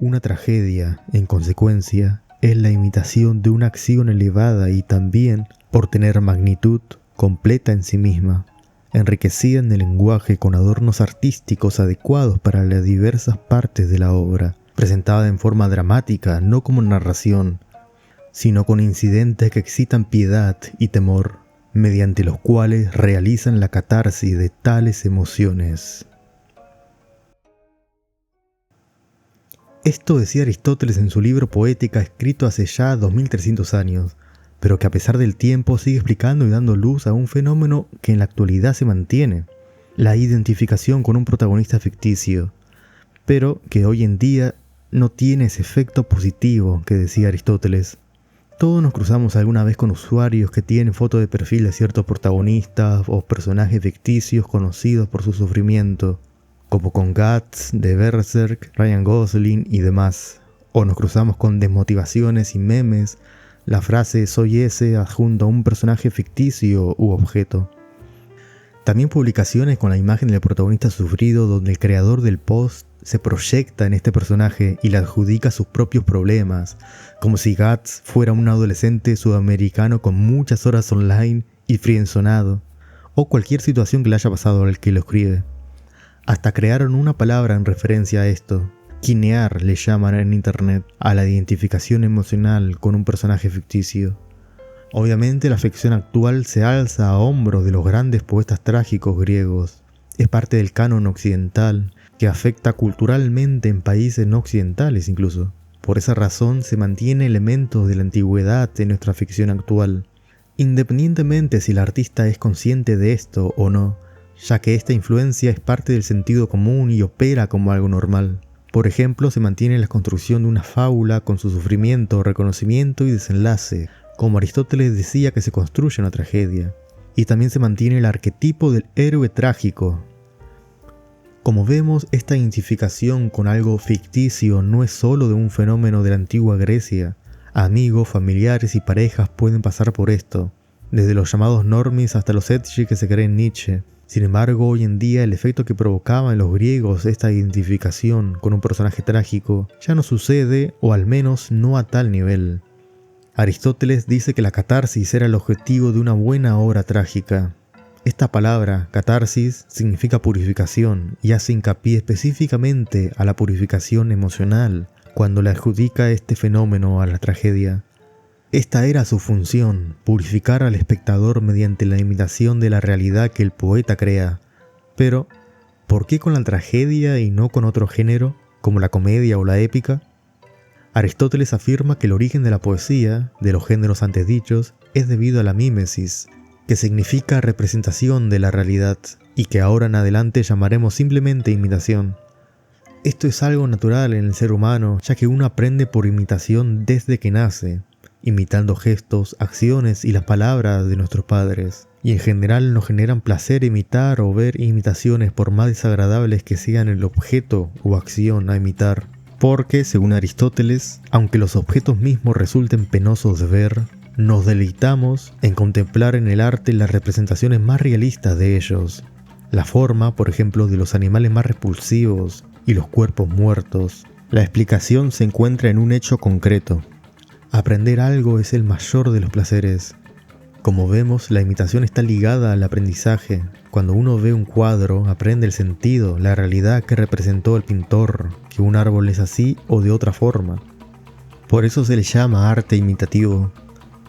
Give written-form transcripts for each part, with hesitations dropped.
Una tragedia, en consecuencia, es la imitación de una acción elevada y también, por tener magnitud, completa en sí misma, enriquecida en el lenguaje con adornos artísticos adecuados para las diversas partes de la obra, presentada en forma dramática, no como narración, sino con incidentes que excitan piedad y temor, mediante los cuales realizan la catarsis de tales emociones. Esto decía Aristóteles en su libro Poética, escrito hace ya 2300 años, pero que a pesar del tiempo sigue explicando y dando luz a un fenómeno que en la actualidad se mantiene, la identificación con un protagonista ficticio, pero que hoy en día no tiene ese efecto positivo que decía Aristóteles. Todos nos cruzamos alguna vez con usuarios que tienen fotos de perfil de ciertos protagonistas o personajes ficticios conocidos por su sufrimiento, como con Guts, de Berserk, Ryan Gosling y demás. O nos cruzamos con desmotivaciones y memes, la frase "soy ese" adjunto a un personaje ficticio u objeto. También publicaciones con la imagen del protagonista sufrido donde el creador del post se proyecta en este personaje y le adjudica sus propios problemas, como si Guts fuera un adolescente sudamericano con muchas horas online y friendzonado, o cualquier situación que le haya pasado al que lo escribe. Hasta crearon una palabra en referencia a esto. Quinear le llaman en internet a la identificación emocional con un personaje ficticio. Obviamente la ficción actual se alza a hombros de los grandes poetas trágicos griegos. Es parte del canon occidental que afecta culturalmente en países no occidentales incluso. Por esa razón se mantiene elementos de la antigüedad en nuestra ficción actual, independientemente si el artista es consciente de esto o no, ya que esta influencia es parte del sentido común y opera como algo normal. Por ejemplo, se mantiene la construcción de una fábula con su sufrimiento, reconocimiento y desenlace, como Aristóteles decía que se construye una tragedia. Y también se mantiene el arquetipo del héroe trágico. Como vemos, esta identificación con algo ficticio no es solo de un fenómeno de la antigua Grecia. Amigos, familiares y parejas pueden pasar por esto, desde los llamados normies hasta los edgy que se creen Nietzsche. Sin embargo, hoy en día el efecto que provocaba en los griegos esta identificación con un personaje trágico ya no sucede, o al menos no a tal nivel. Aristóteles dice que la catarsis era el objetivo de una buena obra trágica. Esta palabra, catarsis, significa purificación y hace hincapié específicamente a la purificación emocional cuando le adjudica este fenómeno a la tragedia. Esta era su función, purificar al espectador mediante la imitación de la realidad que el poeta crea. Pero, ¿por qué con la tragedia y no con otro género, como la comedia o la épica? Aristóteles afirma que el origen de la poesía, de los géneros antes dichos, es debido a la mímesis, que significa representación de la realidad, y que ahora en adelante llamaremos simplemente imitación. Esto es algo natural en el ser humano, ya que uno aprende por imitación desde que nace, imitando gestos, acciones y las palabras de nuestros padres. Y en general nos generan placer imitar o ver imitaciones por más desagradables que sean el objeto o acción a imitar. Porque, según Aristóteles, aunque los objetos mismos resulten penosos de ver, nos deleitamos en contemplar en el arte las representaciones más realistas de ellos. La forma, por ejemplo, de los animales más repulsivos y los cuerpos muertos. La explicación se encuentra en un hecho concreto. Aprender algo es el mayor de los placeres. Como vemos, la imitación está ligada al aprendizaje. Cuando uno ve un cuadro, aprende el sentido, la realidad que representó el pintor, que un árbol es así o de otra forma. Por eso se le llama arte imitativo.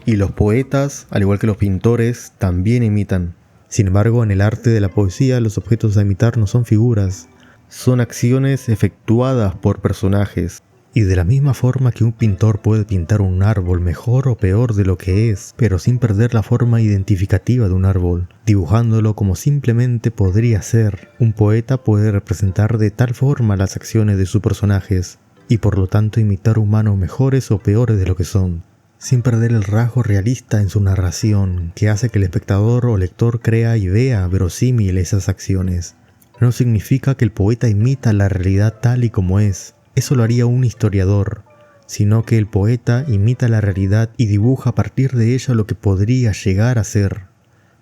Y los poetas, al igual que los pintores, también imitan. Sin embargo, en el arte de la poesía, los objetos a imitar no son figuras, son acciones efectuadas por personajes. Y de la misma forma que un pintor puede pintar un árbol mejor o peor de lo que es, pero sin perder la forma identificativa de un árbol, dibujándolo como simplemente podría ser, un poeta puede representar de tal forma las acciones de sus personajes, y por lo tanto imitar humanos mejores o peores de lo que son, sin perder el rasgo realista en su narración, que hace que el espectador o lector crea y vea verosímil esas acciones. No significa que el poeta imita la realidad tal y como es. Eso lo haría un historiador, sino que el poeta imita la realidad y dibuja a partir de ella lo que podría llegar a ser.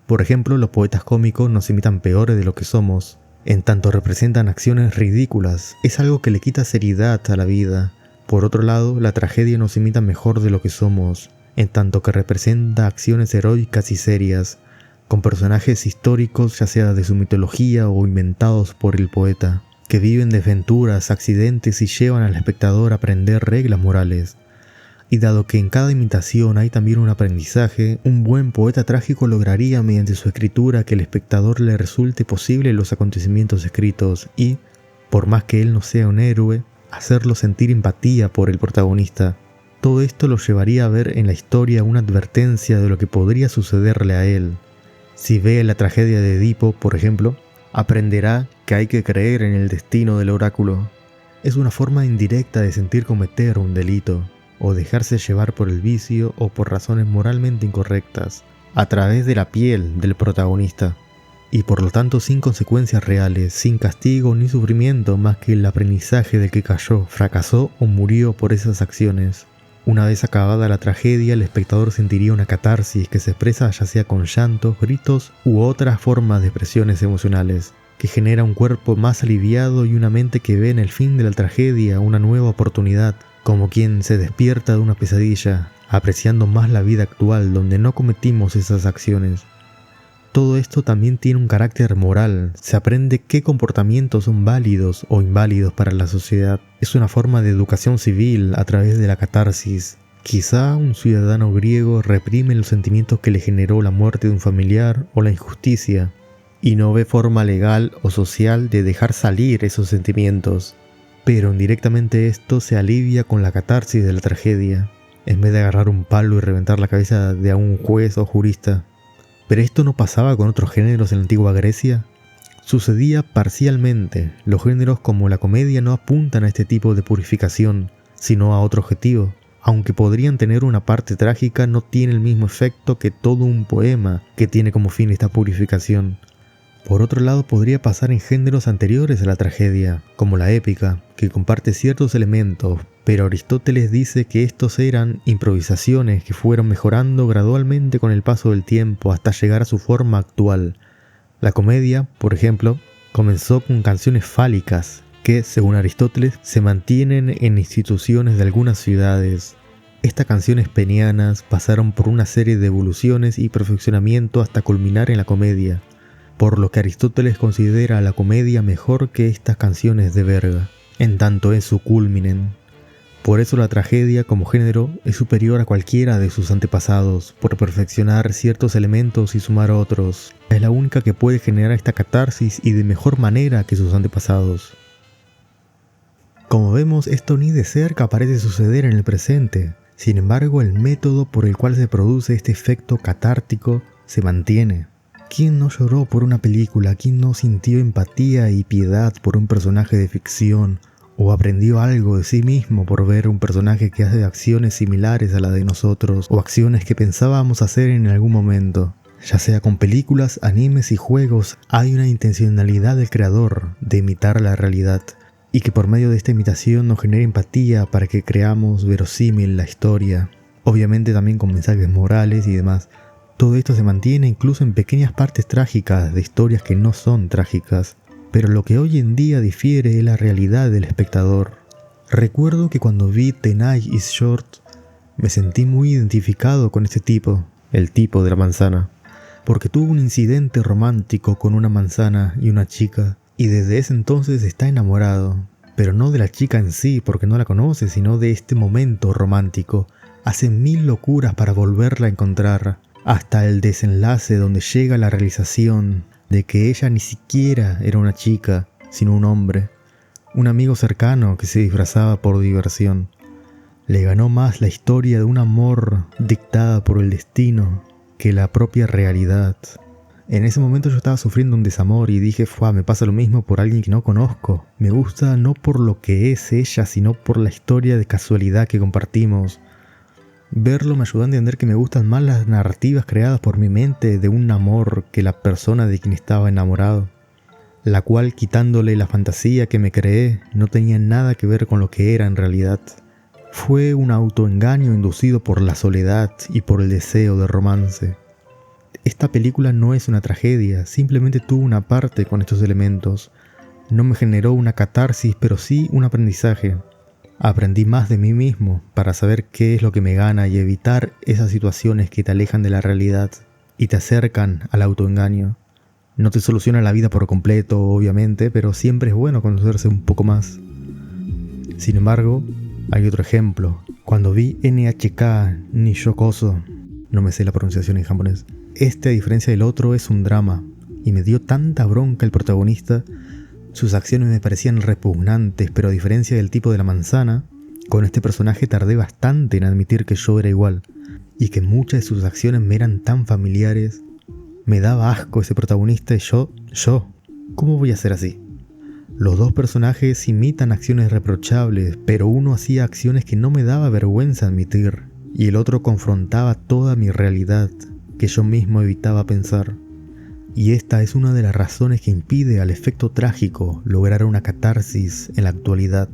Por ejemplo, los poetas cómicos nos imitan peores de lo que somos, en tanto representan acciones ridículas. Es algo que le quita seriedad a la vida, Por otro lado, la tragedia nos imita mejor de lo que somos, en tanto que representa acciones heroicas y serias, con personajes históricos ya sea de su mitología o inventados por el poeta, que viven desventuras, accidentes y llevan al espectador a aprender reglas morales. Y dado que en cada imitación hay también un aprendizaje, un buen poeta trágico lograría mediante su escritura que el espectador le resulte posible los acontecimientos escritos y, por más que él no sea un héroe, hacerlo sentir empatía por el protagonista. Todo esto lo llevaría a ver en la historia una advertencia de lo que podría sucederle a él. Si ve la tragedia de Edipo, por ejemplo, aprenderá que hay que creer en el destino del oráculo. Es una forma indirecta de sentir cometer un delito, o dejarse llevar por el vicio o por razones moralmente incorrectas, a través de la piel del protagonista, y por lo tanto sin consecuencias reales, sin castigo ni sufrimiento más que el aprendizaje del que cayó, fracasó o murió por esas acciones. Una vez acabada la tragedia, el espectador sentiría una catarsis que se expresa ya sea con llantos, gritos u otras formas de expresiones emocionales, que genera un cuerpo más aliviado y una mente que ve en el fin de la tragedia una nueva oportunidad, como quien se despierta de una pesadilla, apreciando más la vida actual donde no cometimos esas acciones. Todo esto también tiene un carácter moral, se aprende qué comportamientos son válidos o inválidos para la sociedad. Es una forma de educación civil a través de la catarsis. Quizá un ciudadano griego reprime los sentimientos que le generó la muerte de un familiar o la injusticia, y no ve forma legal o social de dejar salir esos sentimientos. Pero indirectamente esto se alivia con la catarsis de la tragedia, en vez de agarrar un palo y reventar la cabeza de un juez o jurista. ¿Pero esto no pasaba con otros géneros en la antigua Grecia? Sucedía parcialmente. Los géneros como la comedia no apuntan a este tipo de purificación, sino a otro objetivo. Aunque podrían tener una parte trágica, no tiene el mismo efecto que todo un poema que tiene como fin esta purificación. Por otro lado, podría pasar en géneros anteriores a la tragedia, como la épica, que comparte ciertos elementos, pero Aristóteles dice que estos eran improvisaciones que fueron mejorando gradualmente con el paso del tiempo hasta llegar a su forma actual. La comedia, por ejemplo, comenzó con canciones fálicas, que, según Aristóteles, se mantienen en instituciones de algunas ciudades. Estas canciones penianas pasaron por una serie de evoluciones y perfeccionamiento hasta culminar en la comedia, por lo que Aristóteles considera a la comedia mejor que estas canciones de verga, en tanto es su culminen. Por eso la tragedia como género es superior a cualquiera de sus antepasados, por perfeccionar ciertos elementos y sumar otros. Es la única que puede generar esta catarsis y de mejor manera que sus antepasados. Como vemos, esto ni de cerca parece suceder en el presente. Sin embargo, el método por el cual se produce este efecto catártico se mantiene. ¿Quién no lloró por una película? ¿Quién no sintió empatía y piedad por un personaje de ficción? ¿O aprendió algo de sí mismo por ver un personaje que hace acciones similares a la de nosotros o acciones que pensábamos hacer en algún momento? Ya sea con películas, animes y juegos, hay una intencionalidad del creador de imitar la realidad y que por medio de esta imitación nos genere empatía para que creamos verosímil la historia. Obviamente también con mensajes morales y demás. Todo esto se mantiene incluso en pequeñas partes trágicas de historias que no son trágicas, pero lo que hoy en día difiere es la realidad del espectador. Recuerdo que cuando vi The Night is Short, me sentí muy identificado con este tipo, el tipo de la manzana, porque tuvo un incidente romántico con una manzana y una chica, y desde ese entonces está enamorado, pero no de la chica en sí porque no la conoce, sino de este momento romántico. Hace 1000 locuras para volverla a encontrar, hasta el desenlace donde llega la realización de que ella ni siquiera era una chica, sino un hombre, un amigo cercano que se disfrazaba por diversión. Le ganó más la historia de un amor dictada por el destino que la propia realidad. En ese momento yo estaba sufriendo un desamor y dije, me pasa lo mismo por alguien que no conozco. Me gusta no por lo que es ella, sino por la historia de casualidad que compartimos. Verlo me ayudó a entender que me gustan más las narrativas creadas por mi mente de un amor que la persona de quien estaba enamorado, la cual, quitándole la fantasía que me creé, no tenía nada que ver con lo que era en realidad. Fue un autoengaño inducido por la soledad y por el deseo de romance. Esta película no es una tragedia, simplemente tuvo una parte con estos elementos. No me generó una catarsis, pero sí un aprendizaje. Aprendí más de mí mismo para saber qué es lo que me gana y evitar esas situaciones que te alejan de la realidad y te acercan al autoengaño. No te soluciona la vida por completo, obviamente, pero siempre es bueno conocerse un poco más. Sin embargo, hay otro ejemplo. Cuando vi NHK Nishokoso, no me sé la pronunciación en japonés, a diferencia del otro, es un drama, y me dio tanta bronca el protagonista. Sus acciones me parecían repugnantes, pero a diferencia del tipo de la manzana, con este personaje tardé bastante en admitir que yo era igual, y que muchas de sus acciones me eran tan familiares. Me daba asco ese protagonista y yo, ¿cómo voy a ser así? Los dos personajes imitan acciones reprochables, pero uno hacía acciones que no me daba vergüenza admitir, y el otro confrontaba toda mi realidad, que yo mismo evitaba pensar. Y esta es una de las razones que impide al efecto trágico lograr una catarsis en la actualidad.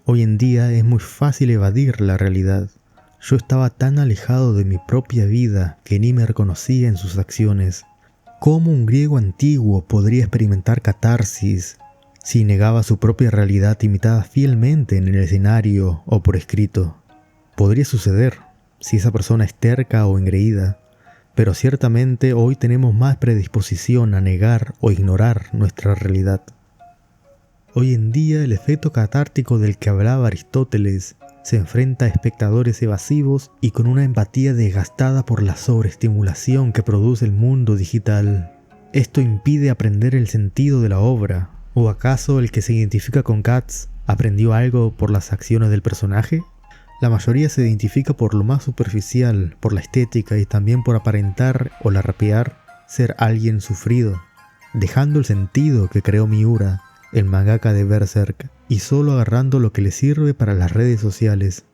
Hoy en día es muy fácil evadir la realidad. Yo estaba tan alejado de mi propia vida que ni me reconocía en sus acciones. ¿Cómo un griego antiguo podría experimentar catarsis si negaba su propia realidad imitada fielmente en el escenario o por escrito? Podría suceder si esa persona es terca o engreída, pero ciertamente hoy tenemos más predisposición a negar o ignorar nuestra realidad. Hoy en día el efecto catártico del que hablaba Aristóteles se enfrenta a espectadores evasivos y con una empatía desgastada por la sobreestimulación que produce el mundo digital. ¿Esto impide aprender el sentido de la obra? ¿O acaso el que se identifica con Cats aprendió algo por las acciones del personaje? La mayoría se identifica por lo más superficial, por la estética y también por aparentar o larrapear ser alguien sufrido, dejando el sentido que creó Miura, el mangaka de Berserk, y solo agarrando lo que le sirve para las redes sociales.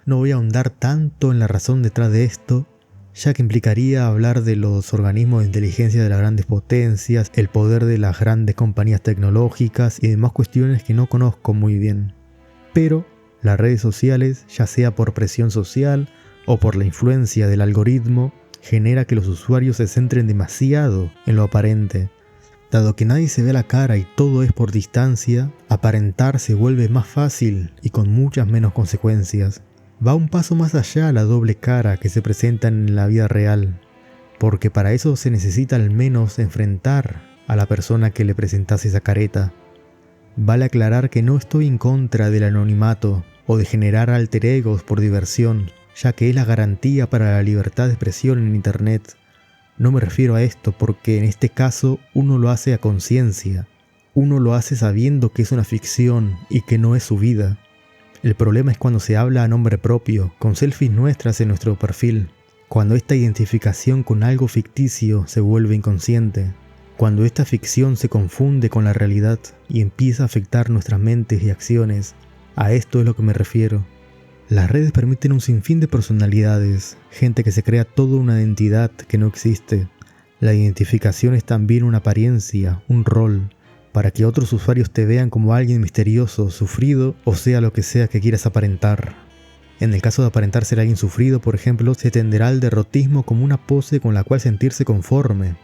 No voy a ahondar tanto en la razón detrás de esto, ya que implicaría hablar de los organismos de inteligencia de las grandes potencias, el poder de las grandes compañías tecnológicas y demás cuestiones que no conozco muy bien. Pero las redes sociales, ya sea por presión social o por la influencia del algoritmo, genera que los usuarios se centren demasiado en lo aparente. Dado que nadie se ve la cara y todo es por distancia, aparentar se vuelve más fácil y con muchas menos consecuencias. Va un paso más allá la doble cara que se presenta en la vida real, porque para eso se necesita al menos enfrentar a la persona que le presentase esa careta. Vale aclarar que no estoy en contra del anonimato o de generar alter egos por diversión, ya que es la garantía para la libertad de expresión en Internet. No me refiero a esto porque en este caso uno lo hace a conciencia. Uno lo hace sabiendo que es una ficción y que no es su vida. El problema es cuando se habla a nombre propio, con selfies nuestras en nuestro perfil. Cuando esta identificación con algo ficticio se vuelve inconsciente. Cuando esta ficción se confunde con la realidad y empieza a afectar nuestras mentes y acciones. A esto es lo que me refiero. Las redes permiten un sinfín de personalidades, gente que se crea toda una identidad que no existe. La identificación es también una apariencia, un rol, para que otros usuarios te vean como alguien misterioso, sufrido o sea lo que sea que quieras aparentar. En el caso de aparentar ser alguien sufrido, por ejemplo, se tenderá al derrotismo como una pose con la cual sentirse conforme.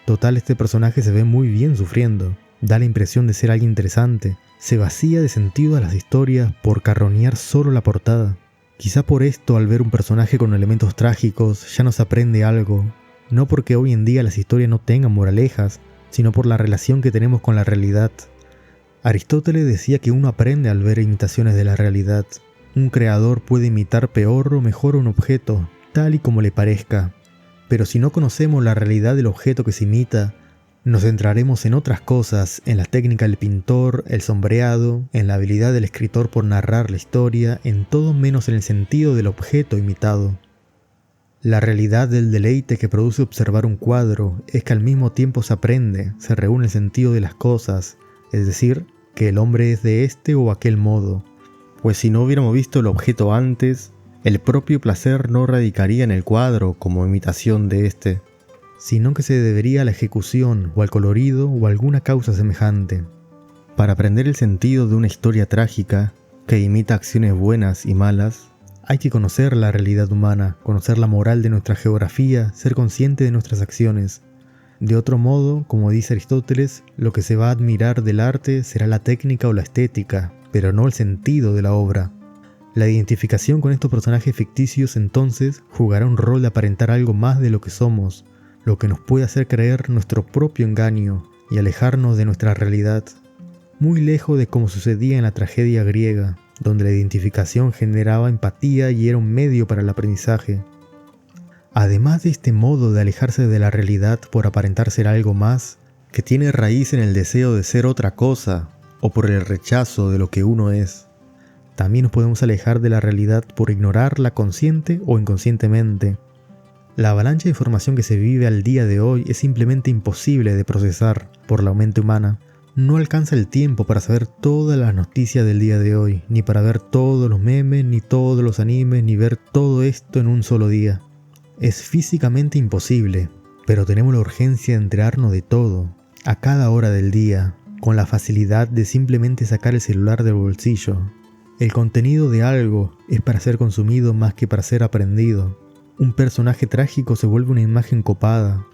Total, este personaje se ve muy bien sufriendo, da la impresión de ser alguien interesante. Se vacía de sentido a las historias por carroñar solo la portada. Quizá por esto, al ver un personaje con elementos trágicos, ya no se aprende algo. No porque hoy en día las historias no tengan moralejas, sino por la relación que tenemos con la realidad. Aristóteles decía que uno aprende al ver imitaciones de la realidad. Un creador puede imitar peor o mejor un objeto, tal y como le parezca. Pero si no conocemos la realidad del objeto que se imita, nos centraremos en otras cosas, en la técnica del pintor, el sombreado, en la habilidad del escritor por narrar la historia, en todo menos en el sentido del objeto imitado. La realidad del deleite que produce observar un cuadro es que al mismo tiempo se aprende, se reúne el sentido de las cosas, es decir, que el hombre es de este o aquel modo. Pues si no hubiéramos visto el objeto antes, el propio placer no radicaría en el cuadro como imitación de este, sino que se debería a la ejecución o al colorido o a alguna causa semejante. Para aprender el sentido de una historia trágica que imita acciones buenas y malas, hay que conocer la realidad humana, conocer la moral de nuestra geografía, ser consciente de nuestras acciones. De otro modo, como dice Aristóteles, lo que se va a admirar del arte será la técnica o la estética, pero no el sentido de la obra. La identificación con estos personajes ficticios entonces jugará un rol de aparentar algo más de lo que somos, lo que nos puede hacer creer nuestro propio engaño y alejarnos de nuestra realidad. Muy lejos de como sucedía en la tragedia griega, donde la identificación generaba empatía y era un medio para el aprendizaje. Además de este modo de alejarse de la realidad por aparentar ser algo más, que tiene raíz en el deseo de ser otra cosa o por el rechazo de lo que uno es, también nos podemos alejar de la realidad por ignorarla consciente o inconscientemente. La avalancha de información que se vive al día de hoy es simplemente imposible de procesar por la mente humana. No alcanza el tiempo para saber todas las noticias del día de hoy, ni para ver todos los memes, ni todos los animes, ni ver todo esto en un solo día. Es físicamente imposible, pero tenemos la urgencia de enterarnos de todo, a cada hora del día, con la facilidad de simplemente sacar el celular del bolsillo. El contenido de algo es para ser consumido más que para ser aprendido. Un personaje trágico se vuelve una imagen copada,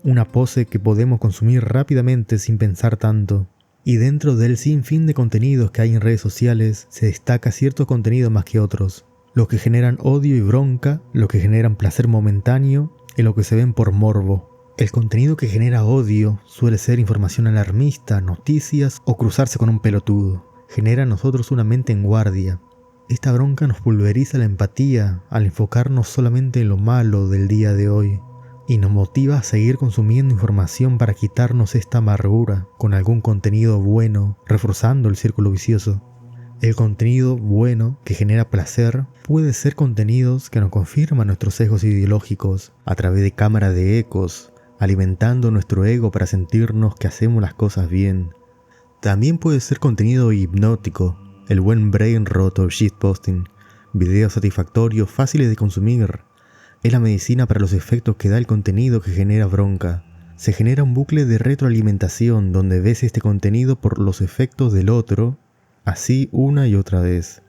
una pose que podemos consumir rápidamente sin pensar tanto. Y dentro del sinfín de contenidos que hay en redes sociales, se destaca cierto contenido más que otros. Los que generan odio y bronca, los que generan placer momentáneo y los que se ven por morbo. El contenido que genera odio suele ser información alarmista, noticias o cruzarse con un pelotudo. Genera en nosotros una mente en guardia. Esta bronca nos pulveriza la empatía al enfocarnos solamente en lo malo del día de hoy y nos motiva a seguir consumiendo información para quitarnos esta amargura con algún contenido bueno, reforzando el círculo vicioso. El contenido bueno que genera placer puede ser contenidos que nos confirman nuestros sesgos ideológicos a través de cámaras de ecos, alimentando nuestro ego para sentirnos que hacemos las cosas bien. También puede ser contenido hipnótico, el buen brain rot o shitposting, videos satisfactorios fáciles de consumir. Es la medicina para los efectos que da el contenido que genera bronca. Se genera un bucle de retroalimentación donde ves este contenido por los efectos del otro, así una y otra vez.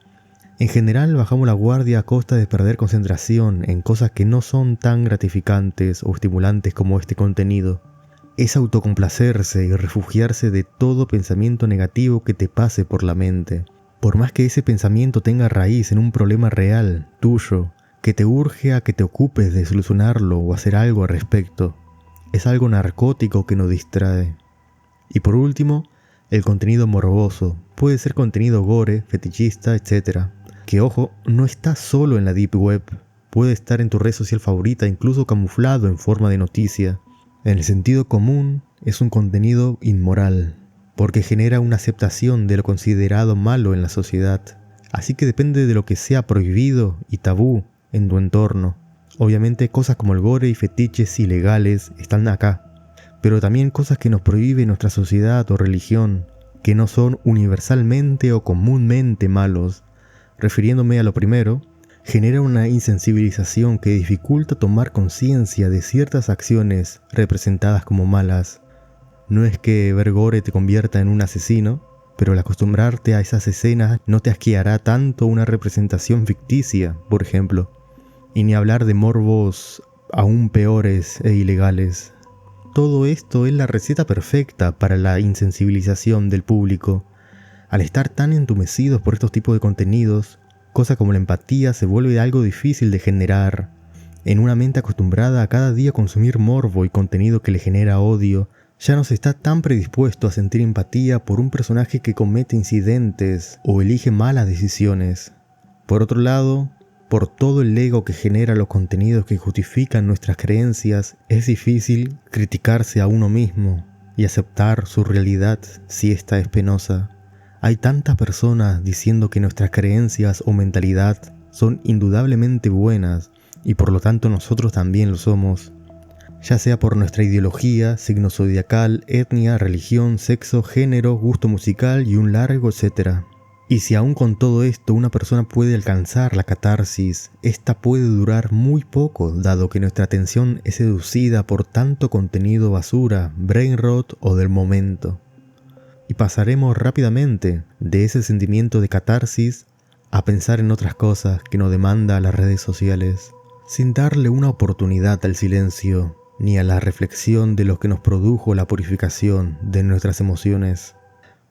En general bajamos la guardia a costa de perder concentración en cosas que no son tan gratificantes o estimulantes como este contenido. Es autocomplacerse y refugiarse de todo pensamiento negativo que te pase por la mente. Por más que ese pensamiento tenga raíz en un problema real, tuyo, que te urge a que te ocupes de solucionarlo o hacer algo al respecto. Es algo narcótico que nos distrae. Y por último, el contenido morboso. Puede ser contenido gore, fetichista, etc. Que ojo, no está solo en la deep web. Puede estar en tu red social favorita, incluso camuflado en forma de noticia. En el sentido común, es un contenido inmoral, porque genera una aceptación de lo considerado malo en la sociedad. Así que depende de lo que sea prohibido y tabú en tu entorno. Obviamente cosas como el gore y fetiches ilegales están acá, pero también cosas que nos prohíbe nuestra sociedad o religión, que no son universalmente o comúnmente malos. Refiriéndome a lo primero, genera una insensibilización que dificulta tomar conciencia de ciertas acciones representadas como malas. No es que ver gore te convierta en un asesino, pero al acostumbrarte a esas escenas no te asqueará tanto una representación ficticia, por ejemplo. Y ni hablar de morbos aún peores e ilegales. Todo esto es la receta perfecta para la insensibilización del público. Al estar tan entumecidos por estos tipos de contenidos, cosa como la empatía se vuelve algo difícil de generar. En una mente acostumbrada a cada día consumir morbo y contenido que le genera odio, ya no se está tan predispuesto a sentir empatía por un personaje que comete incidentes o elige malas decisiones. Por otro lado, por todo el ego que genera los contenidos que justifican nuestras creencias, es difícil criticarse a uno mismo y aceptar su realidad si ésta es penosa. Hay tantas personas diciendo que nuestras creencias o mentalidad son indudablemente buenas y por lo tanto nosotros también lo somos, ya sea por nuestra ideología, signo zodiacal, etnia, religión, sexo, género, gusto musical y un largo etcétera. Y si aún con todo esto una persona puede alcanzar la catarsis, esta puede durar muy poco, dado que nuestra atención es seducida por tanto contenido basura, brain rot o del momento. Y pasaremos rápidamente de ese sentimiento de catarsis a pensar en otras cosas que nos demanda las redes sociales, sin darle una oportunidad al silencio, ni a la reflexión de lo que nos produjo la purificación de nuestras emociones.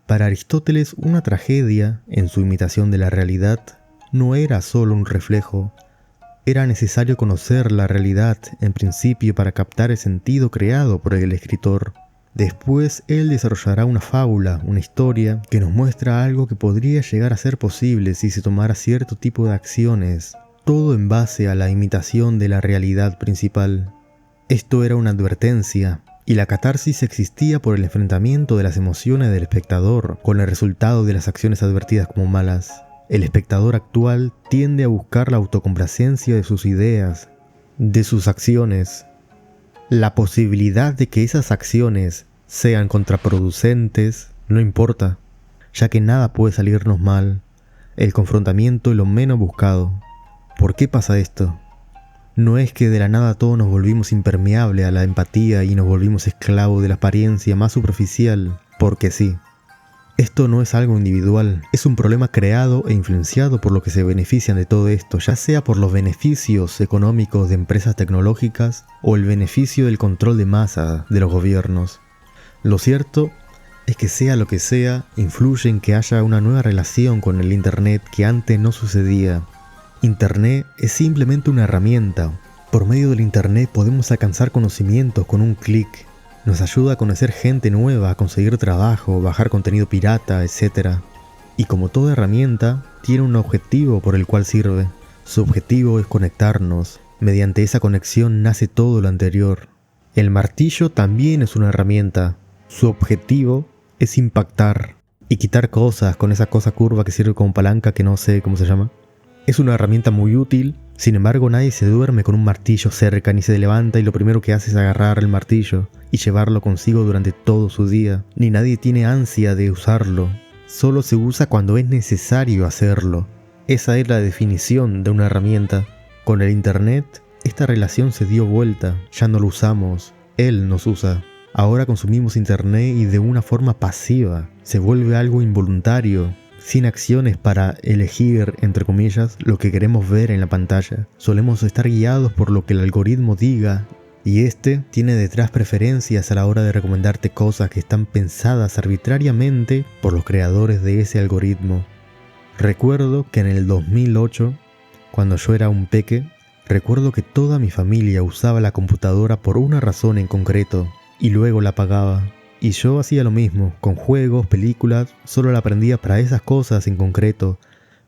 Para Aristóteles, una tragedia, en su imitación de la realidad, no era solo un reflejo. Era necesario conocer la realidad en principio para captar el sentido creado por el escritor. Después él desarrollará una fábula, una historia, que nos muestra algo que podría llegar a ser posible si se tomara cierto tipo de acciones, todo en base a la imitación de la realidad principal. Esto era una advertencia, y la catarsis existía por el enfrentamiento de las emociones del espectador con el resultado de las acciones advertidas como malas. El espectador actual tiende a buscar la autocomplacencia de sus ideas, de sus acciones. La posibilidad de que esas acciones sean contraproducentes no importa, ya que nada puede salirnos mal. El confrontamiento es lo menos buscado. ¿Por qué pasa esto? No es que de la nada todos nos volvimos impermeables a la empatía y nos volvimos esclavos de la apariencia más superficial, porque sí. Esto no es algo individual, es un problema creado e influenciado por lo que se benefician de todo esto, ya sea por los beneficios económicos de empresas tecnológicas o el beneficio del control de masa de los gobiernos. Lo cierto es que sea lo que sea, influye en que haya una nueva relación con el Internet que antes no sucedía. Internet es simplemente una herramienta. Por medio del Internet podemos alcanzar conocimientos con un clic. Nos ayuda a conocer gente nueva, a conseguir trabajo, bajar contenido pirata, etc. Y como toda herramienta, tiene un objetivo por el cual sirve. Su objetivo es conectarnos. Mediante esa conexión nace todo lo anterior. El martillo también es una herramienta. Su objetivo es impactar y quitar cosas con esa cosa curva que sirve como palanca que no sé cómo se llama. Es una herramienta muy útil, sin embargo nadie se duerme con un martillo cerca ni se levanta y lo primero que hace es agarrar el martillo y llevarlo consigo durante todo su día, ni nadie tiene ansia de usarlo, solo se usa cuando es necesario hacerlo. Esa es la definición de una herramienta. Con el Internet, esta relación se dio vuelta, ya no lo usamos, él nos usa. Ahora consumimos Internet y de una forma pasiva, se vuelve algo involuntario, sin acciones para elegir, entre comillas, lo que queremos ver en la pantalla. Solemos estar guiados por lo que el algoritmo diga, y este tiene detrás preferencias a la hora de recomendarte cosas que están pensadas arbitrariamente por los creadores de ese algoritmo. Recuerdo que en el 2008, cuando yo era un peque, recuerdo que toda mi familia usaba la computadora por una razón en concreto, y luego la apagaba. Y yo hacía lo mismo, con juegos, películas, solo la prendía para esas cosas en concreto.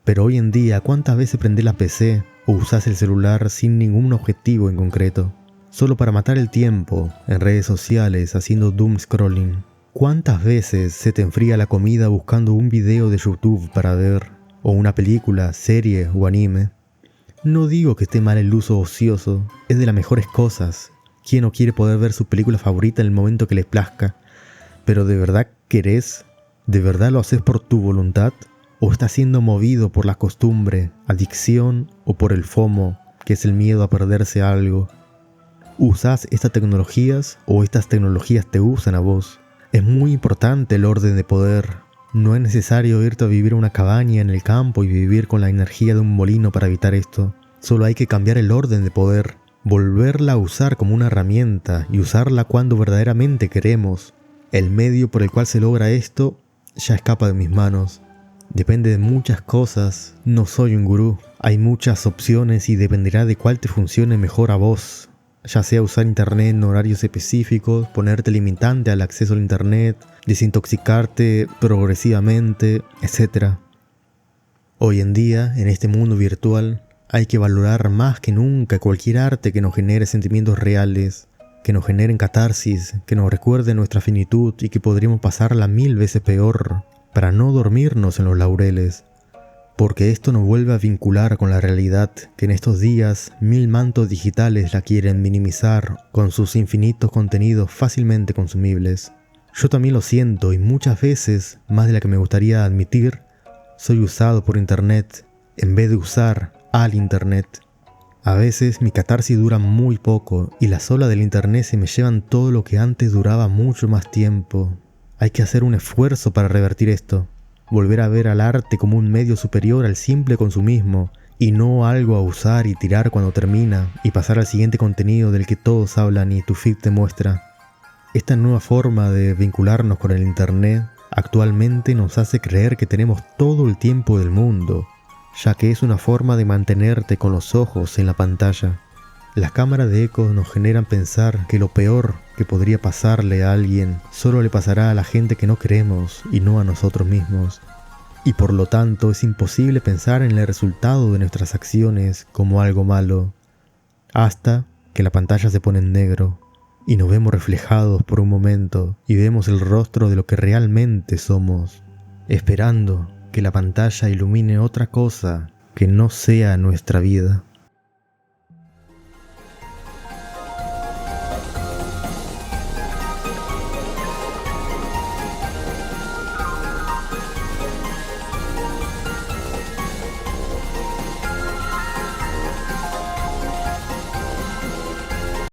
Pero hoy en día, ¿cuántas veces prendés la PC o usás el celular sin ningún objetivo en concreto? Solo para matar el tiempo, en redes sociales, haciendo doom scrolling. ¿Cuántas veces se te enfría la comida buscando un video de YouTube para ver? O una película, serie o anime. No digo que esté mal el uso ocioso, es de las mejores cosas. ¿Quién no quiere poder ver su película favorita en el momento que les plazca? ¿Pero de verdad querés? ¿De verdad lo haces por tu voluntad? ¿O estás siendo movido por la costumbre, adicción o por el FOMO, que es el miedo a perderse algo? ¿Usás estas tecnologías o estas tecnologías te usan a vos? Es muy importante el orden de poder. No es necesario irte a vivir a una cabaña en el campo y vivir con la energía de un molino para evitar esto. Solo hay que cambiar el orden de poder, volverla a usar como una herramienta y usarla cuando verdaderamente queremos. El medio por el cual se logra esto ya escapa de mis manos. Depende de muchas cosas, no soy un gurú. Hay muchas opciones y dependerá de cuál te funcione mejor a vos. Ya sea usar internet en horarios específicos, ponerte limitante al acceso al internet, desintoxicarte progresivamente, etc. Hoy en día, en este mundo virtual, hay que valorar más que nunca cualquier arte que nos genere sentimientos reales, que nos generen catarsis, que nos recuerde nuestra finitud y que podríamos pasarla 1000 veces peor, para no dormirnos en los laureles. Porque esto nos vuelve a vincular con la realidad, que en estos días 1000 mantos digitales la quieren minimizar con sus infinitos contenidos fácilmente consumibles. Yo también lo siento y muchas veces, más de la que me gustaría admitir, soy usado por internet en vez de usar al internet. A veces mi catarsis dura muy poco y las olas del internet se me llevan todo lo que antes duraba mucho más tiempo. Hay que hacer un esfuerzo para revertir esto, volver a ver al arte como un medio superior al simple consumismo y no algo a usar y tirar cuando termina y pasar al siguiente contenido del que todos hablan y tu feed te muestra. Esta nueva forma de vincularnos con el internet actualmente nos hace creer que tenemos todo el tiempo del mundo, ya que es una forma de mantenerte con los ojos en la pantalla. Las cámaras de ecos nos generan pensar que lo peor que podría pasarle a alguien solo le pasará a la gente que no queremos y no a nosotros mismos. Y por lo tanto es imposible pensar en el resultado de nuestras acciones como algo malo, hasta que la pantalla se pone en negro y nos vemos reflejados por un momento y vemos el rostro de lo que realmente somos, esperando que la pantalla ilumine otra cosa que no sea nuestra vida.